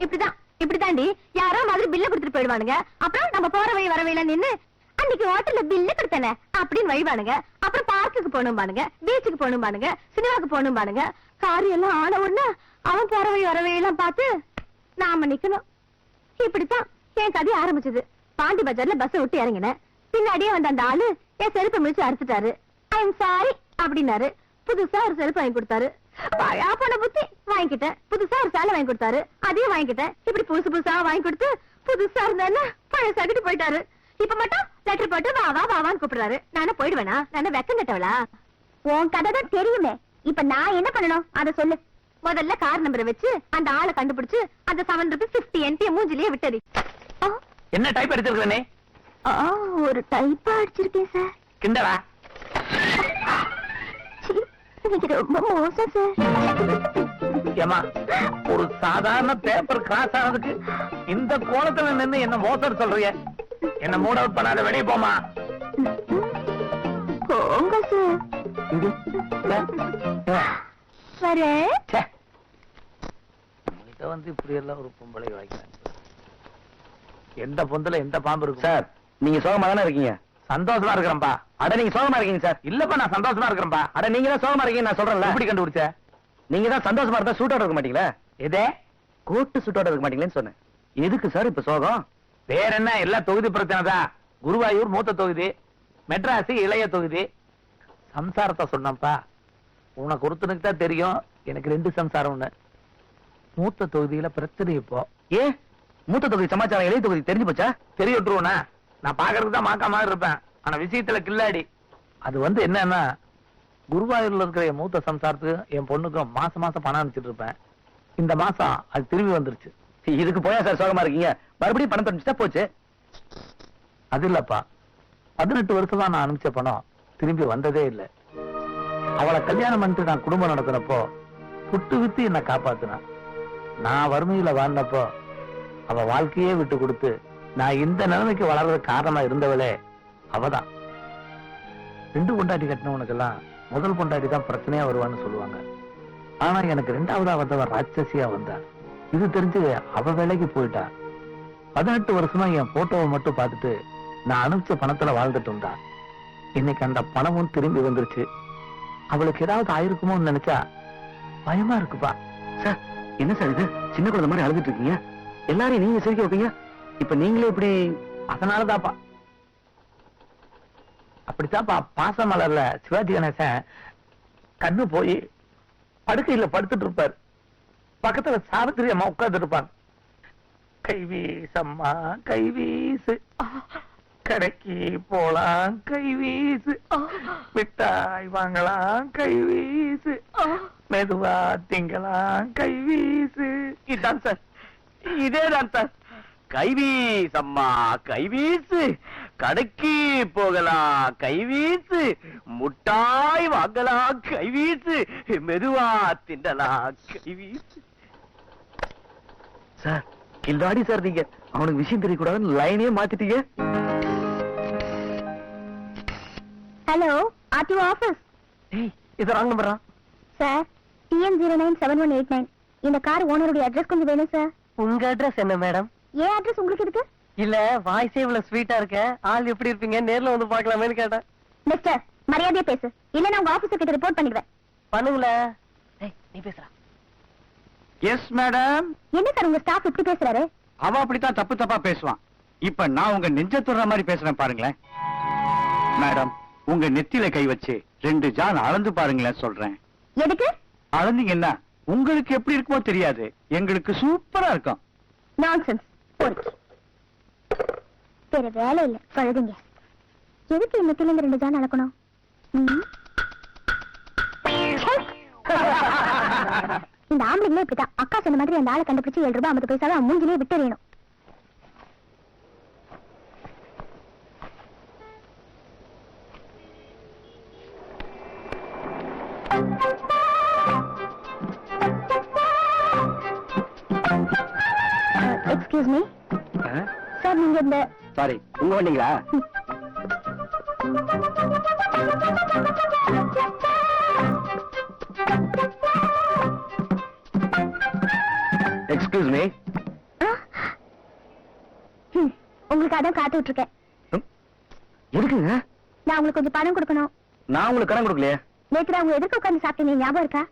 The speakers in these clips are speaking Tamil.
இப்படிதாண்டி யாரோ மாதிரி பில்ல கொடுத்துட்டு போயிடுவானுங்க. அப்புறம் நம்ம போற வழி வர வழியில நின்னு அன்னைக்கு ஹோட்டல்ல பில்ல கொடுத்தனே அப்படின்னு வழிவானுங்க. அப்புறம் பார்க்குக்கு போகணும் பானுங்க, பீச்சுக்கு போகணும் பானுங்க, சினிமாக்கு போகணும் பானுங்க. காரு எல்லாம் ஆன உடனே அவன் போற வழி வர வழியெல்லாம் பார்த்து நாம நிக்கணும். இப்படித்தான் என் கதை ஆரம்பிச்சது. பாண்டி பஜார்ல பஸ் விட்டு இறங்கினேன். பின்னாடியே வந்த அந்த ஆளு என் செருப்பை மிதிச்சு அறுத்துட்டாரு. ஐ எம் சாரி அப்படின்னாரு. புதுசா ஒரு செருப்பு வாங்கி கொடுத்தாரு. பழைய போன புத்தி வாங்கிக்கிட்டேன். புதுசா ஒரு சேலை வாங்கி கொடுத்தாரு, அதையும் வாங்கிக்கிட்டேன். இப்படி புதுசு புதுசா வாங்கி கொடுத்து புதுசா இருந்தா பழைய சகிட்டு போயிட்டாரு. இப்ப மட்டும் லெட்டர் போட்டு வா வா வான்னு கூப்பிடுறாரு. நானே போயிடுவேனா? நானே வெக்கம் கட்டவளா? உன் கதை தான் தெரியுமே. இப்ப நான் என்ன பண்ணணும் அதை சொல்லு. முதல்ல கார் நம்பரை வச்சு அந்த ஆளை கண்டுபிடிச்சு அந்த 750 NT மூஞ்சிலேயே விட்டது. என்ன டைப் அடிச்சிருக்கே? ஒரு டைப்பா அடிச்சிருக்கேன் சார். கிண்டலா? இன்னைக்கு ரொம்ப மோசம் சார். ஏமா, ஒரு சாதாரண பேப்பர் கிராஸ் ஆனதுக்கு இந்த கோலத்துல நின்று என்ன மோசம் சொல்றீங்க? என்ன மூட் அவுட் பண்ணாத, வெளியே போமா. போங்க சார். வந்து இப்படி எல்லாம் ஒரு பொம்பளை வாய்க்கிறாங்க. எந்த பொந்துல எந்த பாம்பு இருக்கு சார்? நீங்க சோகமா தானே இருக்கீங்க? சந்தோஷமா இருக்கிறேன்பா. அட நீங்க சோகமா இருக்கீங்க சார். இல்லப்பா, நான் சந்தோஷமா இருக்கிறேன்பா. அட நீங்க தான் சோகமா இருக்கீங்க நான் சொல்றேன்ல. எப்படி கண்டுபிடிச்ச? நீங்க தான் சந்தோஷமா இருந்தா சூட்டோட இருக்க மாட்டீங்களா? எதே கோட்டு சூட்டோட இருக்க மாட்டீங்களேன்னு சொன்னேன். எதுக்கு சார் இப்ப சோகம்? வேற என்ன, எல்லா தொகுதி பிரச்சனை தான். குருவாயூர் மூத்த தொகுதி, மெட்ராஸ் இளைய தொகுதி. சம்சாரத்தை சொன்னப்பா. உனக்கு ஒருத்தனுக்கு தான் தெரியும், எனக்கு 2 சம்சாரம். ஒண்ணு மூத்த தொகுதியில பிரச்சனை. இப்போ ஏன் மூத்த தொகுதி சமாச்சாரம் இளைய தொகுதி தெரிஞ்சு போச்சா? தெரிய விட்டுருவோனா? நான் பாக்குறதுக்கு தான் மாக்கா மாதிரி இருப்பேன், ஆனா விஷயத்துல கில்லாடி. அது வந்து என்னன்னா, குருவாயூர்ல இருக்கிற என் மூத்த சம்சாரத்துக்கு என் பொண்ணுக்கும் மாசம் மாசம் பணம் அனுப்பிச்சிட்டு இருப்பேன். இந்த மாசம் அது திரும்பி வந்துருச்சு. இதுக்கு போயா சார் சோகமா இருக்கீங்க? மறுபடியும் பணம் அனுப்பிச்சா போச்சு. அது இல்லப்பா, 18 வருஷமா நான் அனுப்பிச்ச பணம் திரும்பி வந்ததே இல்லை. அவளை கல்யாணம் பண்ணிட்டு நான் குடும்பம் நடக்கிறப்போ புட்டு வித்து என்ன காப்பாத்தினான். நான் வறுமையில வாழ்ந்தப்போ அவ வாழ்க்கையே விட்டு கொடுத்து நான் இந்த நிலைமைக்கு வளர்றது காரணமா இருந்தவளே அவதான். 2 பொண்டாட்டி கட்டினவனுக்கெல்லாம் முதல் பொண்டாட்டி தான் பிரச்சனையா வருவான்னு சொல்லுவாங்க. ஆனா எனக்கு 2ஆவதா வந்தவன் ராட்சசியா வந்தா. இது தெரிஞ்சு அவ வேலைக்கு போயிட்டா. 18 வருஷமா என் போட்டோவை மட்டும் பார்த்துட்டு நான் அனுப்பிச்ச பணத்துல வாழ்ந்துட்டு இருந்தா. இன்னைக்கு அந்த பணமும் திரும்பி வந்துருச்சு. அவளுக்கு ஏதாவது ஆயிருக்குமோன்னு நினைச்சா பயமா இருக்குப்பா. சார் என்ன சார் இது? சின்ன குழந்தை மாதிரி அழுதுட்டு இருக்கீங்க. எல்லாரையும் நீங்க சிரிக்க வைப்பீங்க, இப்ப நீங்களே இப்படி? அதனாலதான்ப்பா. அப்படித்தான்ப்பா பாசமலர்ல சிவாஜி கணேசன் கண்ணு போய் படுக்கையில படுத்துட்டு இருப்பார். பக்கத்துல சாவித்திரி அம்மா உட்கார்ந்து இருப்பாங்க. கைவீசம்மா கைவீசு, கடைக்கு போலாம் கைவீசு, மிட்டாய் வாங்கலாம் கைவீசு, மெதுவா திங்கலாம் கைவீசு. இதுதான் சார், இதேதான் சார். கைவீசம்மா கைவீசு, கடைக்கு போகலாம் கைவீசு, முட்டாய் வாங்கலாம் கைவீசு, மெதுவா திண்டலாம் கைவீசு. சார் கில்லாடி சார் நீங்க. அவனுக்கு விஷயம் தெரியக்கூடாதுன்னு லைனே மாத்திட்டீங்க. Hello, RTO office. இது ராங் நம்பரா? Sir, TN097189. இந்த கார் ஓனருடைய அட்ரஸ் கொஞ்சம் வேணும் சார். உங்க அட்ரஸ் என்ன மேடம்? ஏன் அட்ரஸ் உங்களுக்கு இருக்கு? இல்ல வாய்ஸே இவ்வளவு ஸ்வீட்டா இருக்க, ஆள் எப்படி இருப்பீங்க, நேர்ல வந்து பாக்கலாமேன்னு கேட்டேன். மிஸ்டர், மரியாதையா பேசு, இல்ல நான் உங்க ஆபீசர் கிட்ட ரிப்போர்ட் பண்ணிடுவேன். பண்ணுங்களேன். நீ பேசுற. Yes madam. என்ன சார் உங்க ஸ்டாஃப் இப்படி பேசுறாரு? அவ அப்படித்தான் தப்பு தப்பா பேசுவான். இப்ப நான் உங்க நெஞ்ச தொடுற மாதிரி பேசுறேன் பாருங்களேன். மேடம், உங்க நெத்தியில கை வச்சு 2 ஜான் அளந்து பாருங்களேன் சொல்றேன். எதுக்கு? அளந்தீங்கன்னா உங்களுக்கு எப்படி இருக்குமோ தெரியாது, எங்களுக்கு சூப்பரா இருக்கும். நான்சென்ஸ். வேற வேலை இல்ல, பழுதுங்க. எதுக்கு இந்த நெத்தியில 2 ஜான் அளக்கணும்? இந்த ஆம்பளைங்களே இப்படிதான். அக்கா சொன்ன மாதிரி அந்த ஆளை கண்டுபிடிச்சு 7 ரூபாய் 50 பைசாவை மூஞ்சிலே விட்டு வேணும். எக்ஸ்கியூஸ் மீ சார், நீங்க இந்த சாரி உங்க வந்தீங்களா? எக்ஸ்கியூஸ் மீ, உங்களுக்கு அதான் காத்துட்டு இருக்கேன். எதுக்குங்க? நான் உங்களுக்கு கொஞ்சம் பணம் கொடுக்கணும். நான் உங்களுக்கு கடன் கொடுக்கலையே. நேற்று அவங்க எதுக்கு உட்காந்து சாப்பிட்டீங்க ஞாபகம் இருக்கா?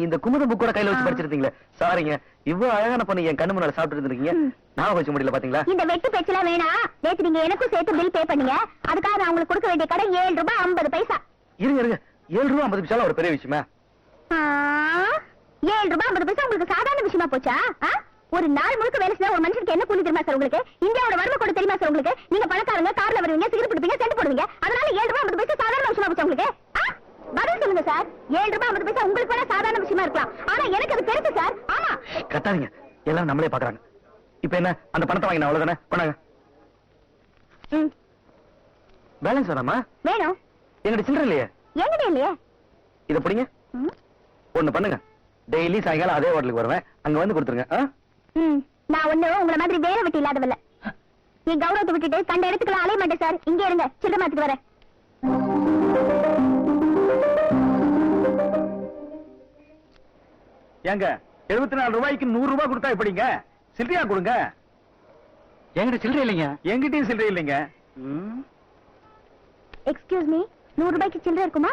இந்த குமுதம் புக் கூட கையில வச்சு படிச்சிருந்தீங்களே. சாரிங்க, இவ்வளவு அழகான பொண்ணு என் கண்ணு முன்னால சாப்பிட்டு இருந்திருக்கீங்க. நான் வச்சு முடியல பாத்தீங்களா? இந்த வெட்டு பேச்செல்லாம் வேணாம். நேற்று நீங்க எனக்கும் சேர்த்து பில் பே பண்ணீங்க. அதுக்காக நான் உங்களுக்கு கொடுக்க வேண்டிய கடன் 7 ரூபாய் 50 பைசா. இருங்க இருங்க, 7 ரூபா 50 பைசா ஒரு பெரிய விஷயமா? 7 ரூபாய் 50 பைசா உங்களுக்கு சாதாரண விஷயமா போச்சா? ஒரு நாள் முழுக்க வேலை செய்ய ஒரு மனுஷனுக்கு என்ன கூலி தெரியுமா சார் உங்களுக்கு? இந்தியாவோட வறுமை கூட தெரியுமா சார் உங்களுக்கு? நீங்க பணக்காரங்க, கார்ல வருவீங்க, சிகரெட் பிடிப்பீங்க, சென்ட் போடுவீங்க. அதனால 7 ரூபாய் 50 பைசா சாதாரண விஷயமா போச்சா உங்களுக்கு? பதில் சொல்லுங்க சார். 7 ரூபாய் 50 பைசா உங்களுக்கு வேணா சாதாரண விஷயமா இருக்கலாம். ஆனா எனக்கு அது பெருசு சார். ஆமா. கட்டாதீங்க, எல்லாரும் நம்மளே பாக்குறாங்க. இப்ப என்ன, அந்த பணத்தை வாங்கின அவ்வளவுதானே? கொண்டாங்க. பேலன்ஸ் வேணாமா? வேணும். எங்கிட்ட சில்லற இல்லையே. என்கிட்ட இல்லையே. இத பிடிங்க. ஒண்ணு பண்ணுங்க, டெய்லி சாயங்காலம் அதே ஹோட்டலுக்கு வருவேன், அங்க வந்து கொடுத்துருங்க. நான் ஒண்ணு உங்களை மாதிரி வேலை விட்டு இல்லாதவல்ல. என் கௌரவத்தை விட்டுட்டு கண்ட இடத்துக்குலாம் அலைய மாட்டேன் சார். இங்கே இருங்க, சில்லறை மாத்திட்டு வரேன். ஏங்க 74 ரூபாய்க்கு 100 ரூபாய் கொடுத்தா எப்படிங்க? சில்லறையா கொடுங்க. என்கிட்ட சில்லற இல்லைங்க. எங்கிட்டயும் சில்லறை இல்லைங்க. எக்ஸ்கியூஸ் மீ, 100 ரூபாய்க்கு சில்லறை இருக்குமா?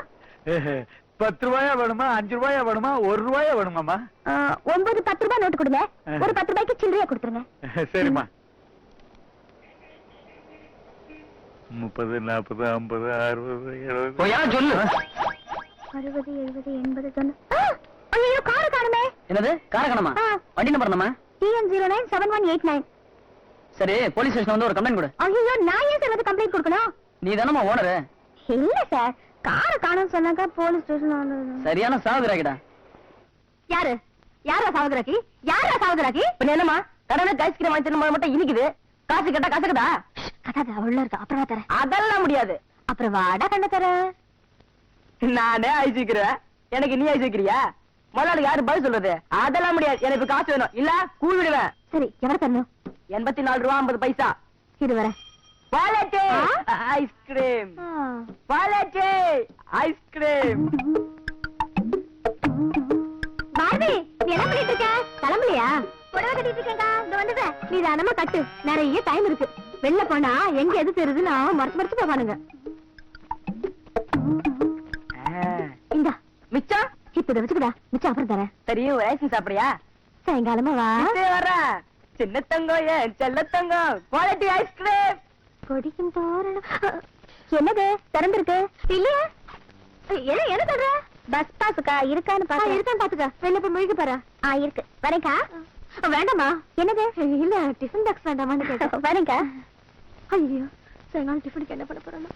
10 ரூபாயா வேணுமா, 5 ரூபாயா வேணுமா, 1 ரூபாயா வேணுமாமா? 9 10 ரூபாய் நோட்டு கொடுங்க. ஒரு 10 ரூபாய்க்கு சில்லறையா கொடுத்துருங்க. சரிம்மா. 30 40 50 60 70 சொல்லு. 60 70 80 90. ஐயோ, கார காணுமே. என்னது காரக்கணமா? வண்டி நம்பர் என்னமா? TN097189. சரி, போலீஸ் ஸ்டேஷன் வந்து ஒரு கம்ப்ளைண்ட் கொடு. ஐயோ, நான் ஏன் சார் வந்து கம்ப்ளைண்ட் கொடுக்கணும்? நீ தானமா ஓனரு? இல்ல சார், கார காணோம்னு சொன்னாக்கா போலீஸ் ஸ்டேஷன். சரியான சாகுறாக்கிடா. யாரு யாரா சாகுறாக்கி? யாரா சாகுறாக்கி? இப்ப என்னமா கடனை ஐஸ்கிரீம் வாங்கி தரணும் மட்டும் இனிக்குது. காசு கேட்டா கசக்குதா? கதாது உள்ள இருக்கு, அப்புறம் தரேன். அதெல்லாம் முடியாது. அப்புறம் வாடா கண்ண தரேன். நானே ஐஸ் வைக்கிறேன், எனக்கு நீ ஐஸ் வைக்கிறியா? முதலாளி யாரு பதில் சொல்றது? அதெல்லாம் முடியாது. எனக்கு காசு வேணும், இல்ல கூழ் விடுவேன். சரி, எவ்வளவு தரணும்? 84 ரூபா 50 பைசா. இது வரேன். வாலெட்டே ஐஸ்கிரீம், வாலெட்டே ஐஸ்கிரீம். பார்வி, நீ என்ன பண்ணிட்டு இருக்க? கிளம்பலையா? புடவை கட்டிட்டு இருக்கேன்க்கா, இந்த வந்துடுறேன். நீ தானமா கட்டு, நிறைய டைம் இருக்கு. வெளில போனா எங்க எது தெரியுதுன்னா மறைச்சு போவானுங்க. இந்தா மிச்சம் இப்ப இதை வச்சுக்கடா, மிச்சம் அப்புறம் தரேன். சரி, ஒரு ஐஸ்கிரீம் சாப்பிடுறியா? சாயங்காலமா வா. வர சின்ன தங்கம், ஏன் செல்ல தங்கம், குவாலிட்டி ஐஸ்கிரீம். கொடிக்கும் தோரணம். என்னது திறந்திருக்கு? இல்லையா? என்ன சொல்ற? பஸ் பாசுக்கா இருக்கான்னு பாத்து. இருக்கான்னு பாத்துக்க. வெளில போய் முழுகி பாரு. இருக்கு. வரேன்க்கா. வேண்டாமா? என்னது? இல்ல, டிஃபன் பாக்ஸ் வேண்டாமான்னு கேட்டேன். வரேன்க்கா. ஐயோ, சாயங்காலம் டிஃபனுக்கு என்ன பண்ண போறேன்?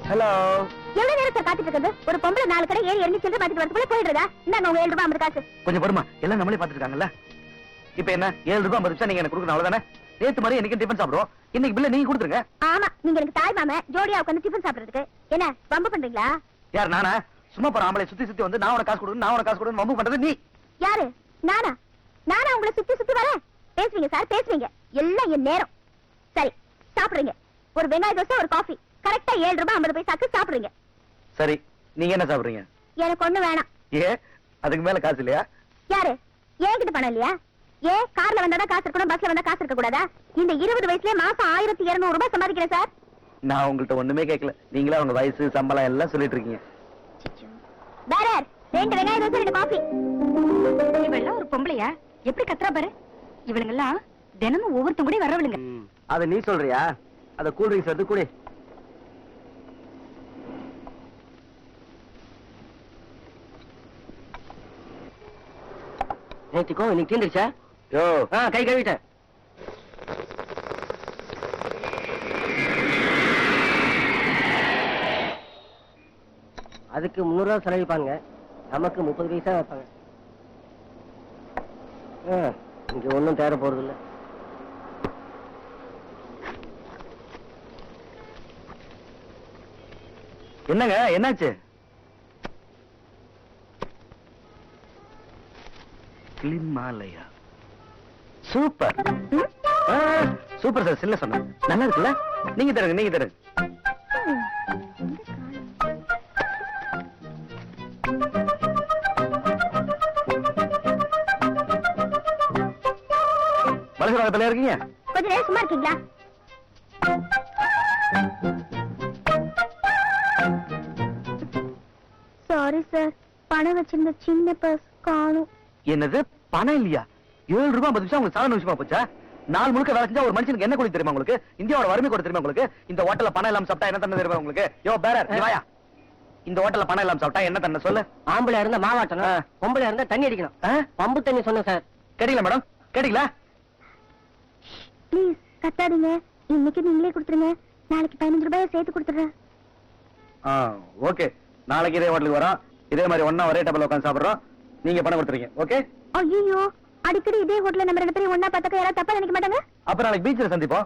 ஹலோ. எவ்வளவு நேரம் சார் காத்துட்டு இருக்குது? ஒரு பொம்பளை 4 கடை ஏறி இறங்கி சில்லறை பாத்துட்டு வரதுக்குள்ள போயிடுறதா? இந்தாங்க உங்க 7 ரூபாய் 50 காசு. கொஞ்சம் பொறுமா, எல்லாம் நம்மளே பாத்துட்டு இருக்காங்கல்ல. இப்ப என்ன, 7 ரூபாய் 50 பைசா நீங்க எனக்கு கொடுக்கணும், அவ்வளவுதானே? நேத்து மாதிரி எனக்கு டிஃபன் சாப்பிடுவோம், இன்னைக்கு பில்ல நீங்க கொடுத்துருங்க. ஆமா, நீங்க எனக்கு தாய் மாம ஜோடியா உட்காந்து டிஃபன் சாப்பிடுறதுக்கு. என்ன வம்பு பண்றீங்களா? யார் நானா? சும்மா போற ஆம்பளை சுத்தி சுத்தி வந்து நான் உனக்கு காசு கொடுக்கணும், நான் உனக்கு காசு கொடுக்கணும் வம்பு பண்றது நீ. யாரு? நானா? நானா உங்களை சுத்தி சுத்தி வரேன்? பேசுவீங்க சார், பேசுவீங்க. எல்லாம் என் நேரம். சரி, சாப்பிடுறீங்க. ஒரு வெங்காய தோசை, ஒரு காஃபி. கரெக்டா 7 ரூபாய் 50 பைசாக்கு சாப்பிடுறீங்க. சரி, நீங்க என்ன சாப்பிடுறீங்க? எனக்கு ஒண்ணு வேணாம். ஏ, அதுக்கு மேல காசு இல்லையா? யாரு? என்கிட்ட பணம் இல்லையா? கார்ல வந்தாதான் காசு இருக்கணும், பஸ்ல வந்தா காசு இருக்க கூடாதா? இந்த 20 வயசுலயே மாசம் 1200 ரூபாய் சம்பாதிக்கிறேன் சார். நான் உங்கள்ட்ட ஒண்ணுமே கேட்கல, நீங்களா உங்க வயசு சம்பளம் எல்லாம் சொல்லிட்டு இருக்கீங்க. வேற 2 வெங்காய தோசை, 2 காஃபி. இவெல்லாம் ஒரு பொம்பளையா? எப்படி கத்துறா பாரு. இவளுங்கெல்லாம் தினமும் ஒவ்வொருத்தங்க கூட வரவளுங்க. அத நீ சொல்றியா? அத கூல் ட்ரிங்க்ஸ் எடுத்து குடி. நேத்திக்கோ இன்னைக்கு தீந்துருச்சா? யோ, கை கழுவிட்டேன். அதுக்கு 300 ரூபா செலவிப்பாங்க, நமக்கு 30 பைசா வைப்பாங்க. இங்க ஒன்னும் தேர போறது இல்ல. என்னங்க, என்னாச்சு? கிளிமாலயா சூப்பர். சூப்பர் சார், சில்ல சொன்ன நல்லா இருக்குல்ல? நீங்க தருங்க, நீங்க தருங்க. வலசரத்துல இருக்கீங்க? கொஞ்ச நேரம் சும்மா இருக்கீங்களா? சாரி சார், பணம் வச்சிருந்த சின்ன பர்ஸ் காணும். என்னது பணம் இல்லையா? 7 ரூபாய் 50 பைசா உங்களுக்கு சாதாரண விஷயமா போச்சா? நாள் முழுக்க வேலை செஞ்சா ஒரு மனுஷனுக்கு என்ன கூலி தெரியுமா உங்களுக்கு? இந்தியாவோட வறுமை கூட தெரியுமா உங்களுக்கு? இந்த ஹோட்டல்ல பணம் இல்லாம சாப்பிட்டா என்ன தண்ணி தெரியுமா உங்களுக்கு? யோ பேரர் நீ வாயா. இந்த ஹோட்டல்ல பணம் இல்லாம சாப்பிட்டா என்ன தண்ணி சொல்லு? ஆம்பளை இருந்தா மாவாட்டணும், பொம்பளை இருந்தா தண்ணி அடிக்கணும். பம்பு தண்ணி சொன்னேன் சார். கேட்டீங்களா மேடம்? கேட்டீங்களா? ப்ளீஸ் கத்தாதீங்க, இன்னைக்கு நீங்களே கொடுத்துருங்க. நாளைக்கு 15 ரூபாயை சேர்த்து கொடுத்துறேன். ஓகே, நாளைக்கு இதே ஹோட்டலுக்கு வரோம், இதே மாதிரி ஒண்ணா ஒரே டேபிள்ல உட்கார்ந்து சாப்பிடுறோம். நீங்க பணம் கொடுத்துறீங்க. ஓகே? ஐயோ, அடிக்கடி இதே ஹோட்டல்ல நம்ம 2 பேரும் ஒண்ணா பார்த்தாக்க யாராவது தப்பா நினைக்க மாட்டாங்க? அப்ப நாளைக்கு பீச்ல சந்திப்போம்.